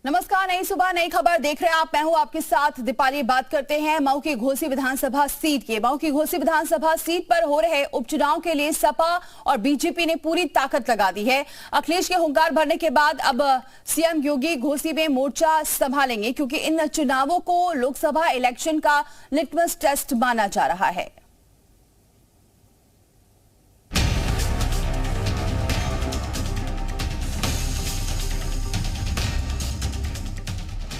नमस्कार, नई सुबह नई खबर देख रहे हैं आप। मैं हूं आपके साथ दीपाली। बात करते हैं मऊ की घोसी विधानसभा सीट की। मऊ की घोसी विधानसभा सीट पर हो रहे उपचुनाव के लिए सपा और बीजेपी ने पूरी ताकत लगा दी है। अखिलेश के हुंकार भरने के बाद अब सीएम योगी घोसी में मोर्चा संभालेंगे, क्योंकि इन चुनावों को लोकसभा इलेक्शन का लिटमस टेस्ट माना जा रहा है।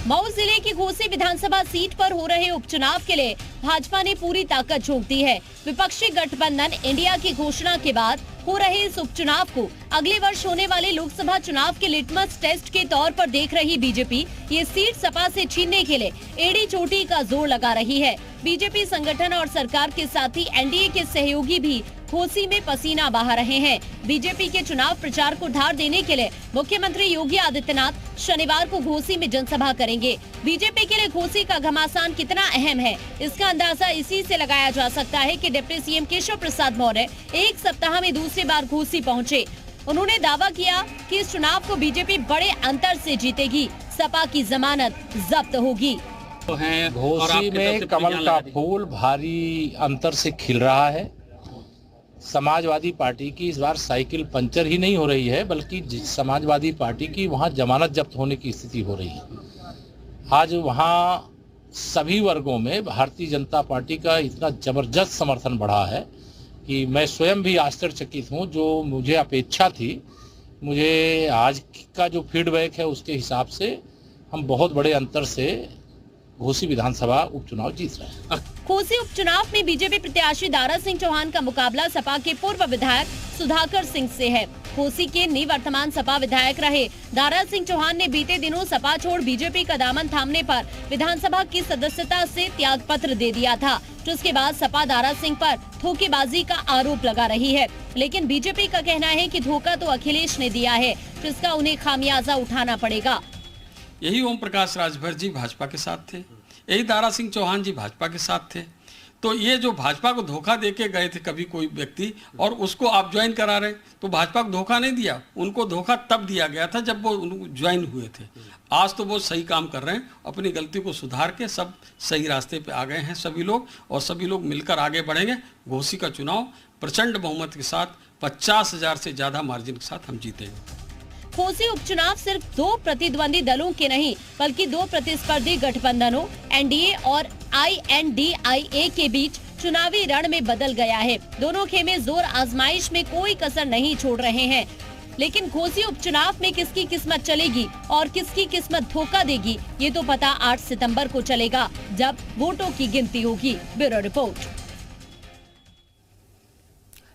मऊ जिले की घोसी विधानसभा सीट पर हो रहे उपचुनाव के लिए भाजपा ने पूरी ताकत झोंक दी है। विपक्षी गठबंधन इंडिया की घोषणा के बाद हो रहे इस उपचुनाव को अगले वर्ष होने वाले लोकसभा चुनाव के लिटमस टेस्ट के तौर पर देख रही बीजेपी ये सीट सपा से छीनने के लिए एड़ी चोटी का जोर लगा रही है। बीजेपी संगठन और सरकार के साथ ही एनडीए के सहयोगी भी घोसी में पसीना बहा रहे हैं। बीजेपी के चुनाव प्रचार को धार देने के लिए मुख्यमंत्री योगी आदित्यनाथ शनिवार को घोसी में जनसभा करेंगे। बीजेपी के लिए घोसी का घमासान कितना अहम है, इसका अंदाजा इसी से लगाया जा सकता है कि डिप्टी सीएम केशव प्रसाद मौर्य एक सप्ताह में दूसरी बार घोसी पहुंचे। उन्होंने दावा किया कि इस चुनाव को बीजेपी बड़े अंतर से जीतेगी, सपा की जमानत जब्त होगी। घोसी में कमल का फूल भारी अंतर से खिल रहा है। समाजवादी पार्टी की इस बार साइकिल पंचर ही नहीं हो रही है, बल्कि समाजवादी पार्टी की वहां जमानत जब्त होने की स्थिति हो रही है। आज वहां सभी वर्गों में भारतीय जनता पार्टी का इतना जबरदस्त समर्थन बढ़ा है कि मैं स्वयं भी आश्चर्यचकित हूं। जो मुझे अपेक्षा थी, मुझे आज का जो फीडबैक है उसके हिसाब से हम बहुत बड़े अंतर से घोसी विधानसभा उपचुनाव जीत रहे हैं। घोसी उपचुनाव में बीजेपी प्रत्याशी दारा सिंह चौहान का मुकाबला सपा के पूर्व विधायक सुधाकर सिंह से है। घोसी के निवर्तमान सपा विधायक रहे दारा सिंह चौहान ने बीते दिनों सपा छोड़ बीजेपी का दामन थामने पर विधानसभा की सदस्यता से त्याग पत्र दे दिया था, जिसके बाद सपा दारा सिंह पर धोखेबाजी का आरोप लगा रही है। लेकिन बीजेपी का कहना है कि धोखा तो अखिलेश ने दिया है, जिसका उन्हें खामियाजा उठाना पड़ेगा। यही ओम प्रकाश राजभर जी भाजपा के साथ थे, यही दारा सिंह चौहान जी भाजपा के साथ थे। तो ये जो भाजपा को धोखा देके गए थे कभी कोई व्यक्ति और उसको आप ज्वाइन करा रहे, तो भाजपा को धोखा नहीं दिया, उनको धोखा तब दिया गया था जब वो ज्वाइन हुए थे। आज तो वो सही काम कर रहे हैं, अपनी गलती को सुधार के सब सही रास्ते पे आ गए हैं सभी लोग, और सभी लोग मिलकर आगे बढ़ेंगे। घोसी का चुनाव प्रचंड बहुमत के साथ 50,000 से ज्यादा मार्जिन के साथ हम जीतेंगे। घोसी उपचुनाव सिर्फ दो प्रतिद्वंदी दलों के नहीं, बल्कि दो प्रतिस्पर्धी गठबंधनों एनडीए और आईएनडीआईए के बीच चुनावी रण में बदल गया है। दोनों खेमे जोर आजमाइश में कोई कसर नहीं छोड़ रहे हैं। लेकिन घोसी उपचुनाव में किसकी किस्मत चलेगी और किसकी किस्मत धोखा देगी, ये तो पता 8 सितंबर को चलेगा, जब वोटों की गिनती होगी। Bureau report.